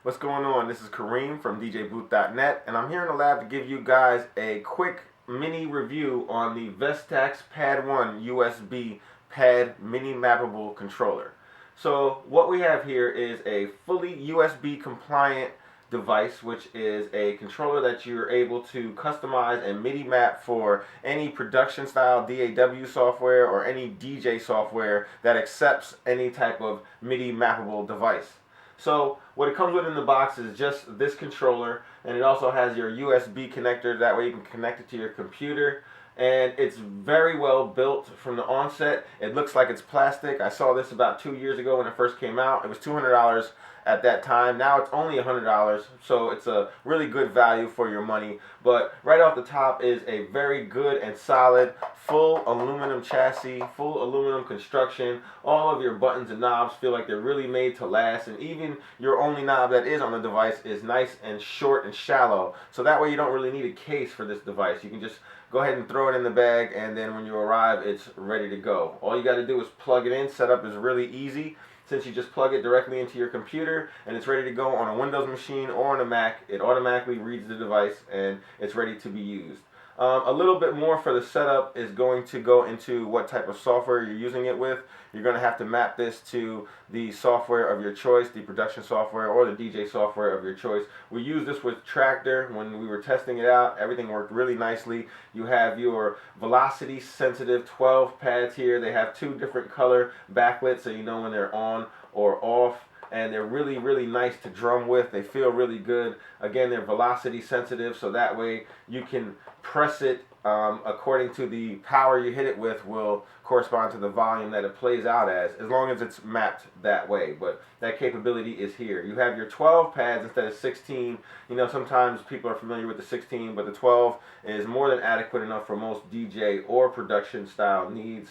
What's going on? This is Kareem from DJBooth.net, and I'm here in the lab to give you guys a quick mini review on the Vestax Pad One USB Pad MIDI Mapable controller. So what we have here is a fully USB compliant device, which is a controller that you're able to customize and MIDI map for any production style DAW software or any DJ software that accepts any type of MIDI mappable device. So what it comes with in the box is just this controller, and it also has your USB connector. That way you can connect it to your computer, and it's very well built from the onset. It looks like it's plastic. I saw this about 2 years ago when it first came out. It was $200 at that time. Now it's only $100, so it's a really good value for your money. But right off the top is a very good and solid full aluminum chassis, full aluminum construction. All of your buttons and knobs feel like they're really made to last, and even your only knob that is on the device is nice and short and shallow, so that way you don't really need a case for this device. You can just go ahead and throw it in the bag, and then when you arrive, it's ready to go. All you got to do is plug it in. Setup is really easy, since you just plug it directly into your computer and it's ready to go on a Windows machine or on a Mac. It automatically reads the device and it's ready to be used. A little bit more for the setup is going to go into what type of software you're using it with. You're going to have to map this to the software of your choice, the production software or the DJ software of your choice. We used this with Tractor when we were testing it out. Everything worked really nicely. You have your velocity sensitive 12 pads here. They have two different color backlit, so you know when they're on or off. And they're really, really nice to drum with. They feel really good. Again, they're velocity sensitive, so that way you can press it according to the power you hit it with will correspond to the volume that it plays out as long as it's mapped that way. But that capability is here. You have your 12 pads instead of 16. You know, sometimes people are familiar with the 16, but the 12 is more than adequate enough for most DJ or production style needs.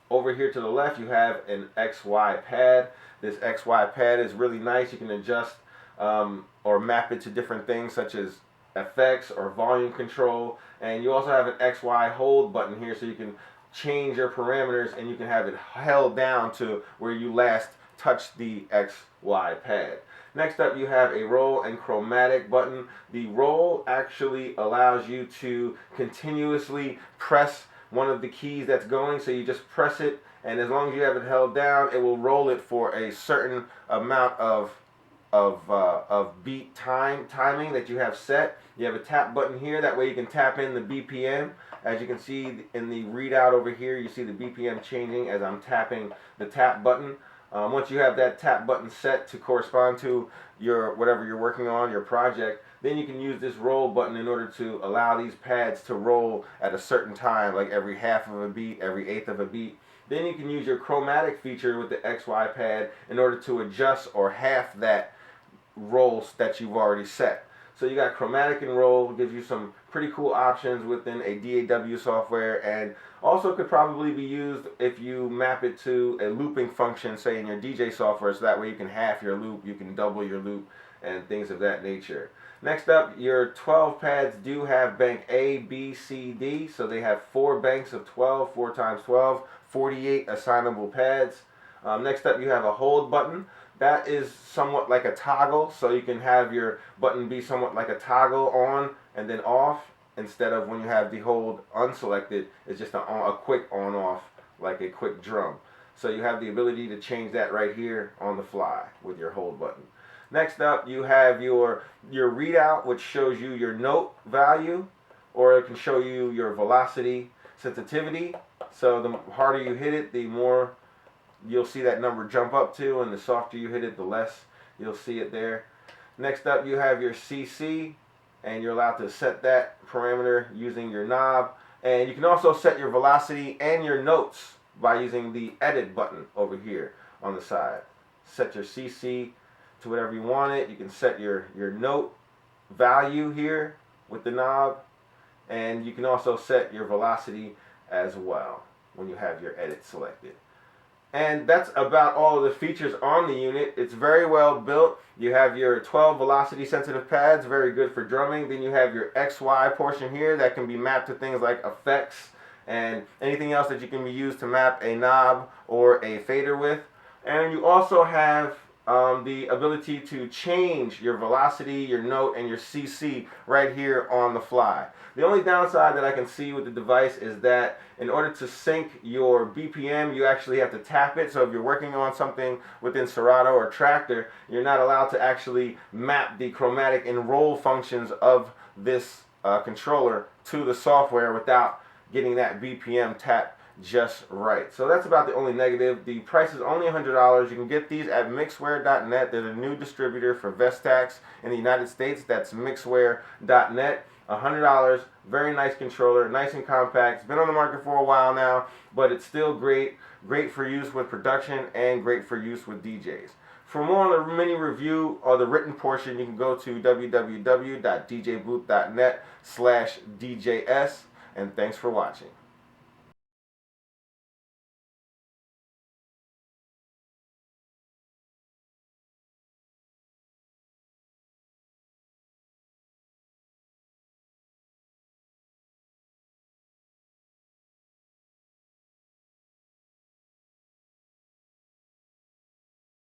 Over here to the left, you have an XY pad. This XY pad is really nice. You can adjust or map it to different things such as effects or volume control. And you also have an XY hold button here, so you can change your parameters and you can have it held down to where you last touched the XY pad. Next up, you have a roll and chromatic button. The roll actually allows you to continuously press one of the keys that's going, so you just press it, and as long as you have it held down, it will roll it for a certain amount of beat timing that you have set. You have a tap button here, that way you can tap in the BPM. As you can see in the readout over here, you see the BPM changing as I'm tapping the tap button. Once you have that tap button set to correspond to your whatever you're working on, your project, then you can use this roll button in order to allow these pads to roll at a certain time, like every half of a beat, every eighth of a beat. Then you can use your chromatic feature with the XY pad in order to adjust or half that rolls that you've already set. So you got chromatic and roll, gives you some pretty cool options within a DAW software, and also could probably be used if you map it to a looping function, say in your DJ software, so that way you can half your loop, you can double your loop, and things of that nature. Next up, your 12 pads do have bank A, B, C, D, so they have 4 banks of 12, 4 times 12, 48 assignable pads. Next up, you have a hold button. That is somewhat like a toggle, so you can have your button be somewhat like a toggle on and then off, instead of when you have the hold unselected, it's just a quick on-off, like a quick drum. So you have the ability to change that right here on the fly with your hold button. Next up, you have your readout, which shows you your note value, or it can show you your velocity sensitivity. So the harder you hit it, the more you'll see that number jump up to, and the softer you hit it, the less you'll see it there. Next up, you have your CC, and you're allowed to set that parameter using your knob. And you can also set your velocity and your notes by using the edit button over here on the side. Set your CC to whatever you want it. You can set your note value here with the knob, and you can also set your velocity as well when you have your edit selected. And that's about all of the features on the unit. It's very well built. You have your 12 velocity sensitive pads, very good for drumming. Then you have your XY portion here that can be mapped to things like effects and anything else that you can use to map a knob or a fader with. And you also have the ability to change your velocity, your note, and your CC right here on the fly. The only downside that I can see with the device is that in order to sync your BPM, you actually have to tap it. So if you're working on something within Serato or Tractor, you're not allowed to actually map the chromatic and roll functions of this controller to the software without getting that BPM tap just right. So that's about the only negative. The price is only $100. You can get these at mixware.net. They're the new distributor for Vestax in the United States. That's mixware.net. $100. Very nice controller, nice and compact. It's been on the market for a while now, but it's still great. Great for use with production and great for use with DJs. For more on the mini review or the written portion, you can go to www.djbooth.net/DJS. And thanks for watching.